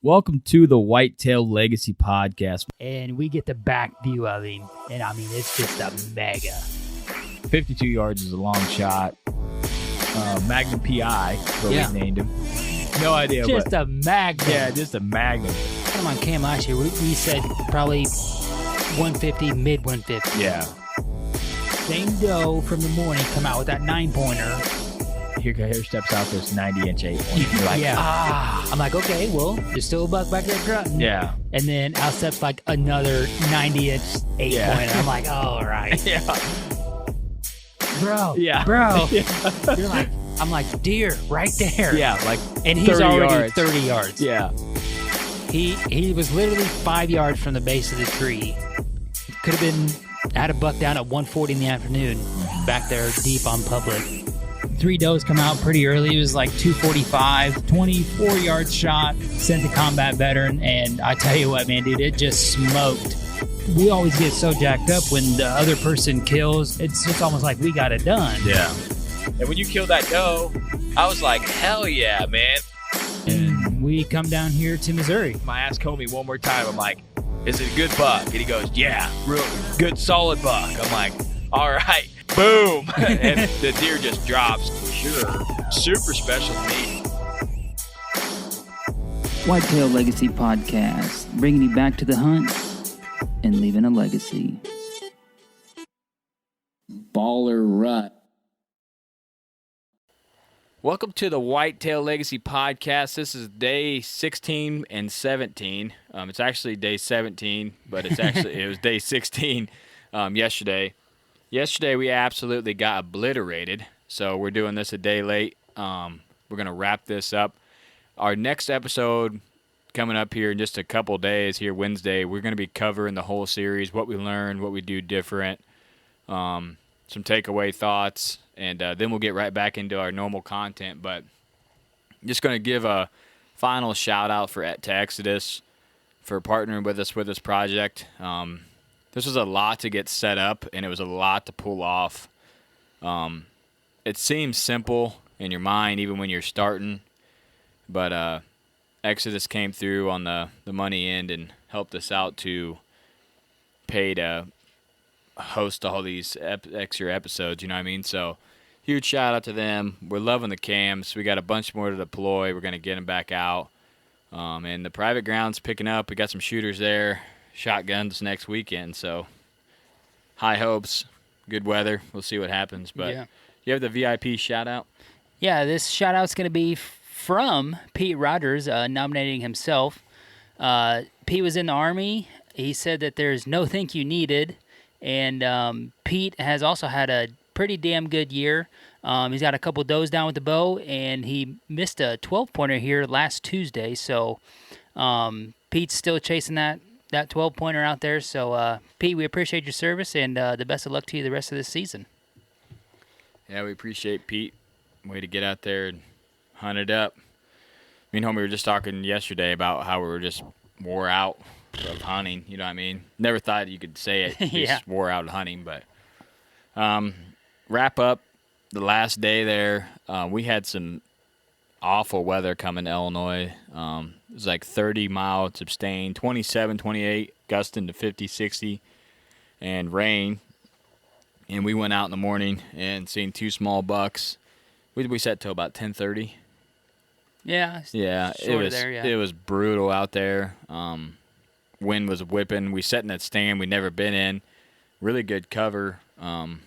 Welcome to the Whitetail Legacy Podcast. And we get the back view of him, and I mean, it's just a mega. 52 yards is a long shot. Magnum PI, what we named him. No idea. Just a magnum. Yeah, just a magnum. Come on cam last year, we said probably 150, mid 150. Yeah. Same doe from the morning come out with that 9-pointer. Here steps out this 90-inch 8-pointer. You're like, I'm like, okay, well, there's still a buck back there grunting. Yeah. And then out steps like another 90-inch 8-pointer. I'm like, all right. Yeah. Bro. Yeah. Bro. Yeah. You're like, I'm like, deer, right there. Yeah, like and he's already yards. 30 yards. Yeah. He was literally 5 yards from the base of the tree. Could have been, had a buck down at 1:40 in the afternoon, back there deep on public. 3 does come out pretty early. It was like 245, 24-yard shot, sent the combat veteran, and I tell you what, man, dude, it just smoked. We always get so jacked up when the other person kills. It's just almost like we got it done. Yeah. And when you killed that doe, I was like, hell yeah, man. And we come down here to Missouri. I asked Comey one more time. I'm like, is it a good buck? And he goes, yeah, real good, solid buck. I'm like, all right, boom. And the deer just drops. Sure. Super special to me. Whitetail Legacy Podcast, bringing you back to the hunt and leaving a legacy. Baller Rut. Welcome to the Whitetail Legacy Podcast. This is day 16 and 17. It's actually day 17, but it was day 16 yesterday. Yesterday we absolutely got obliterated, so we're doing this a day late. We're going to wrap this up. Our next episode coming up here in just a couple days, here Wednesday, we're going to be covering the whole series, what we learned, what we do different, some takeaway thoughts, and then we'll get right back into our normal content. But just going to give a final shout-out to Exodus for partnering with us with this project. This was a lot to get set up, and it was a lot to pull off. It seems simple in your mind even when you're starting, but Exodus came through on the money end and helped us out to pay to host all these extra episodes, you know what I mean? So huge shout out to them. We're loving the cams. We got a bunch more to deploy. We're going to get them back out. And the private ground's picking up. We got some shooters there, shotguns next weekend. So high hopes, good weather. We'll see what happens. But Yeah. You have the VIP shout out? Yeah, this shout out's going to be from Pete Rogers, nominating himself. Pete was in the Army. He said that there's no think you needed. And Pete has also had a pretty damn good year. He's got a couple does down with the bow, and he missed a 12-pointer here last Tuesday. So Pete's still chasing that 12-pointer out there. So, Pete, we appreciate your service, and the best of luck to you the rest of this season. Yeah, we appreciate Pete. Way to get out there and hunt it up. Me and homie were just talking yesterday about how we were just wore out of hunting, you know what I mean? Never thought you could say it, just wore out hunting. But wrap up the last day there. We had some awful weather coming to Illinois. It was like 30 miles sustained, 27, 28, gusting to 50, 60, and rain. And we went out in the morning and seen 2 small bucks. We sat till about 10:30. Yeah. It was brutal out there. Wind was whipping. We sat in that stand we'd never been in. Really good cover. And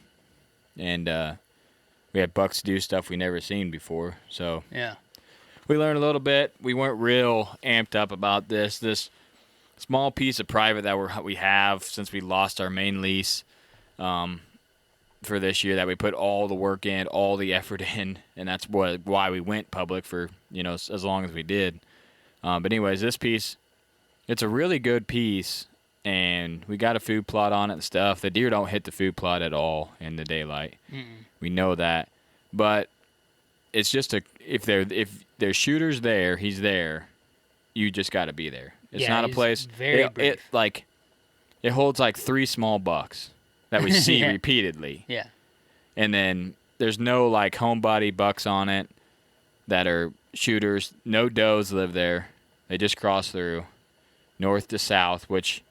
we had bucks do stuff we never seen before. So Yeah. we learned a little bit. We weren't real amped up about this small piece of private that we have since we lost our main lease for this year, that we put all the work in, all the effort in, and that's why we went public for as long as we did. But anyways, this piece, it's a really good piece, and we got a food plot on it and stuff. The deer don't hit the food plot at all in the daylight. We know that, but it's just if there's shooters there, he's there. You just got to be there. It's not a place. Very brief. It holds like 3 small bucks that we see repeatedly. Yeah. And then there's no homebody bucks on it that are shooters. No does live there. They just cross through north to south, which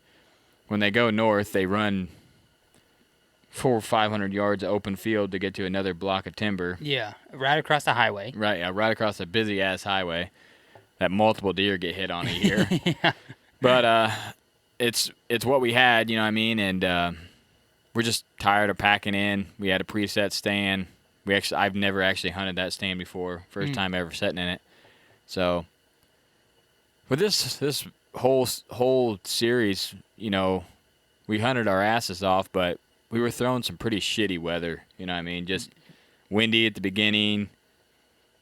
when they go north, they run 400 or 500 yards of open field to get to another block of timber. Yeah, right across the highway. Right, yeah, right across a busy-ass highway that multiple deer get hit on a year. Yeah. But it's what we had, you know what I mean? And we're just tired of packing in. We had a preset stand. I've never actually hunted that stand before. First time ever sitting in it. So with this whole series, you know, we hunted our asses off, but we were throwing some pretty shitty weather. You know what I mean? Just windy at the beginning,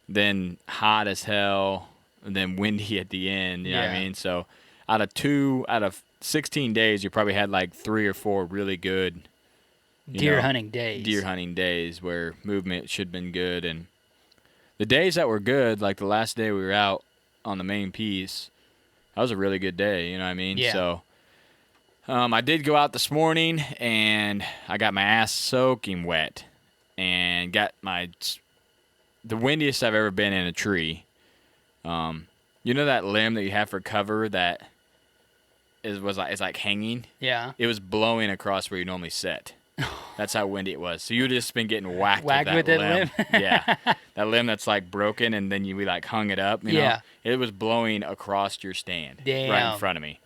then hot as hell, and then windy at the end. You know what I mean? So out of 16 days, you probably had like 3 or 4 really good deer hunting days where movement should have been good. And the days that were good, like the last day we were out on the main piece, that was a really good day. You know what I mean? Yeah. So I did go out this morning, and I got my ass soaking wet and got the windiest I've ever been in a tree. You know that limb that you have for cover that is like hanging? Yeah. It was blowing across where you normally sit. That's how windy it was. So you just been getting whacked with that limb. Yeah. That limb that's like broken, and then we like hung it up. You know? It was blowing across your stand right in front of me.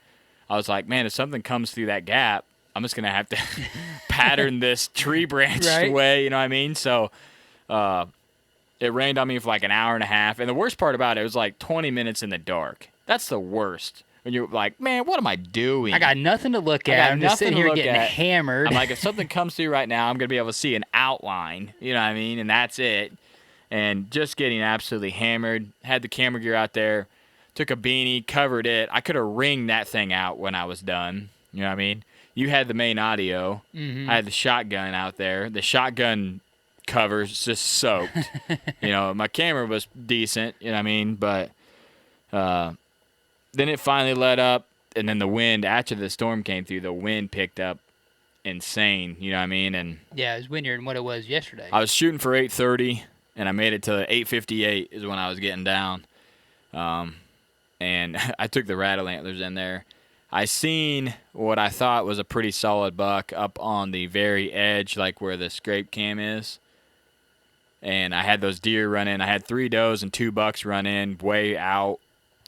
I was like, man, if something comes through that gap, I'm just going to have to pattern this tree branch away. You know what I mean? So it rained on me for like an hour and a half. And the worst part about it was like 20 minutes in the dark. That's the worst. When you're like, man, what am I doing? I got nothing to look at. I'm just sitting here getting hammered. I'm like, if something comes through right now, I'm going to be able to see an outline. You know what I mean? And that's it. And just getting absolutely hammered. Had the camera gear out there. Took a beanie, covered it. I could have ringed that thing out when I was done. You know what I mean? You had the main audio. Mm-hmm. I had the shotgun out there. The shotgun cover's just soaked. You know, my camera was decent. You know what I mean? But then it finally let up, and then the wind, after the storm came through, the wind picked up insane. You know what I mean? And yeah, it was windier than what it was yesterday. I was shooting for 8:30, and I made it to 8:58 is when I was getting down. And I took the rattle antlers in there. I seen what I thought was a pretty solid buck up on the very edge, like where the scrape cam is. And I had those deer run in. I had 3 does and 2 bucks run in, way out,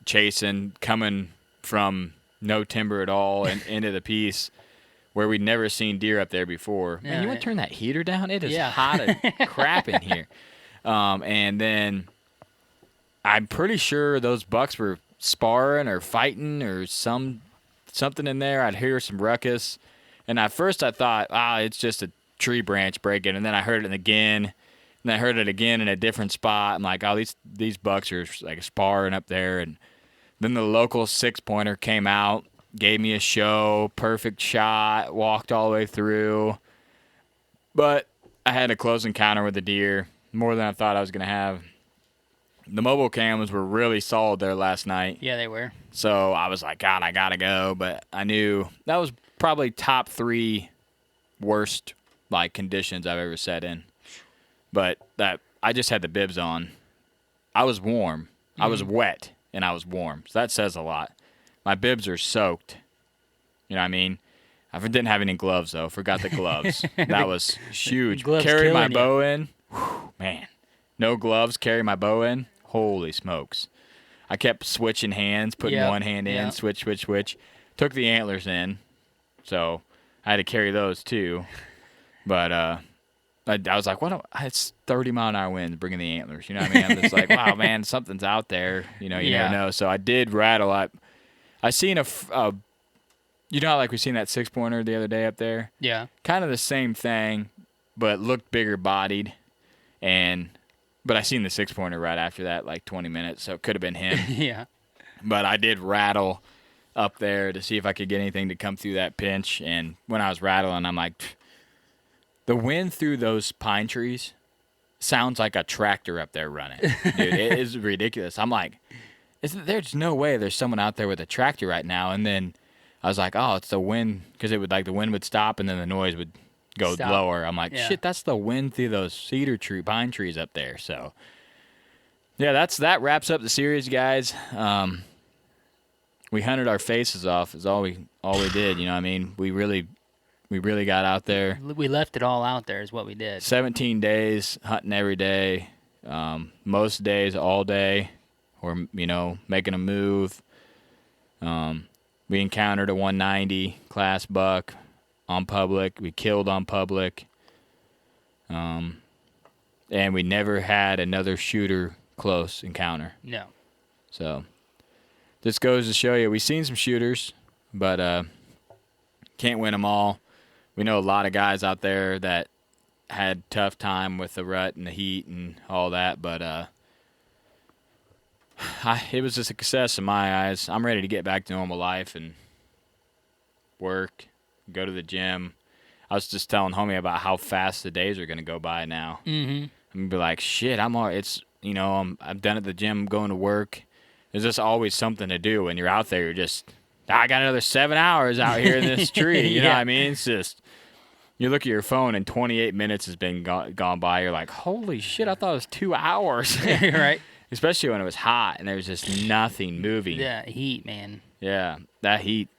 chasing, coming from no timber at all and into the piece where we'd never seen deer up there before. Man, you want to turn that heater down? It is hot as crap in here. And then I'm pretty sure those bucks were sparring or fighting or something in there. I'd hear some ruckus, and at first I thought, it's just a tree branch breaking, and then I heard it again, and I heard it again in a different spot. I'm like, these bucks are like sparring up there. And then the local 6-pointer came out, gave me a show, perfect shot, walked all the way through, but I had a close encounter with the deer, more than I thought I was going to have. The mobile cams were really solid there last night. Yeah, they were. So I was like, God, I got to go. But I knew that was probably top 3 worst like conditions I've ever sat in. But that I just had the bibs on. I was warm. I was wet, and I was warm. So that says a lot. My bibs are soaked. You know what I mean? I didn't have any gloves, though. Forgot the gloves. That was huge. Carried my bow in. Whew, man. No gloves, carry my bow in. Holy smokes. I kept switching hands, putting one hand in, switch. Took the antlers in, so I had to carry those too. But I was like, it's 30-mile-an-hour winds bringing the antlers. You know what I mean? I'm just like, wow, man, something's out there. You know, you never know. So I did rattle. I seen you know how like we seen that 6-pointer the other day up there? Yeah. Kind of the same thing, but looked bigger bodied. But I seen the 6-pointer right after that, like 20 minutes, so it could have been him. Yeah. But I did rattle up there to see if I could get anything to come through that pinch. And when I was rattling, I'm like, the wind through those pine trees sounds like a tractor up there running. Dude, it is ridiculous. I'm like, there's no way there's someone out there with a tractor right now. And then I was like, it's the wind, because it would like the wind would stop and then the noise would go lower. I'm like, shit, that's the wind through those pine trees up there. So, yeah, that wraps up the series, guys. we hunted our faces off. Is all we did. You know what I mean? We really got out there. We left it all out there is what we did. 17 days hunting every day. Most days all day, or making a move. We encountered a 190 class buck on public. We killed on public. And we never had another shooter close encounter. No. So this goes to show you, we've seen some shooters, but can't win them all. We know a lot of guys out there that had tough time with the rut and the heat and all that, but it was a success in my eyes. I'm ready to get back to normal life and work, go to the gym. I was just telling homie about how fast the days are going to go by now. Mm-hmm. I'm gonna be like, shit, I'm done at the gym, going to work. There's just always something to do when you're out there. You're just, I got another 7 hours out here in this tree. You know what I mean? It's just, you look at your phone and 28 minutes has been gone by. You're like, holy shit, I thought it was 2 hours. Right. Especially when it was hot and there was just nothing moving. Yeah, heat, man. Yeah, that heat.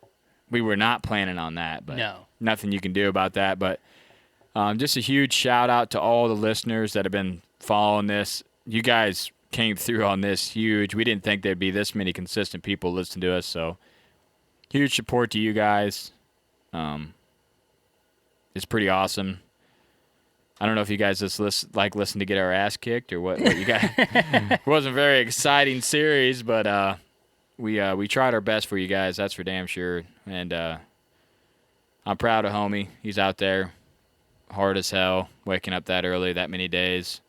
We were not planning on that, but nothing you can do about that. But just a huge shout out to all the listeners that have been following this. You guys came through on this huge. We didn't think there'd be this many consistent people listening to us, so huge support to you guys. It's pretty awesome. I don't know if you guys just listen to get our ass kicked or what you got. It wasn't a very exciting series, but we tried our best for you guys. That's for damn sure. And I'm proud of homie. He's out there hard as hell, waking up that early, that many days.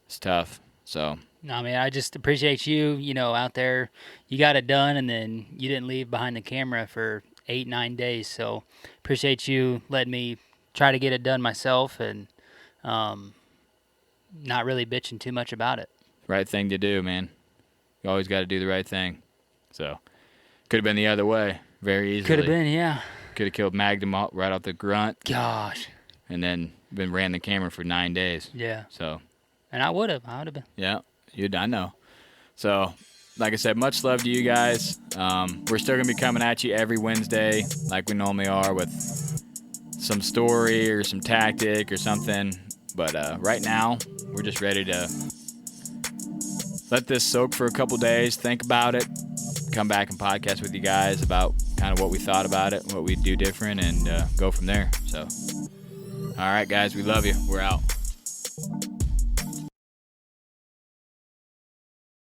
It's tough. So. No, I mean, I just appreciate you, out there. You got it done, and then you didn't leave behind the camera for 8-9 days. So appreciate you letting me try to get it done myself and not really bitching too much about it. Right thing to do, man. You always got to do the right thing. So could have been the other way very easily. Could have been, yeah. Could have killed Magnum right off the grunt. Gosh. And then ran the camera for 9 days. Yeah. So. And I would have been. Yeah, I know. So, like I said, much love to you guys. We're still going to be coming at you every Wednesday like we normally are with some story or some tactic or something. But right now, we're just ready to let this soak for a couple days, think about it, come back and podcast with you guys about kind of what we thought about it, what we'd do different, and go from there. So, all right, guys, we love you. We're out.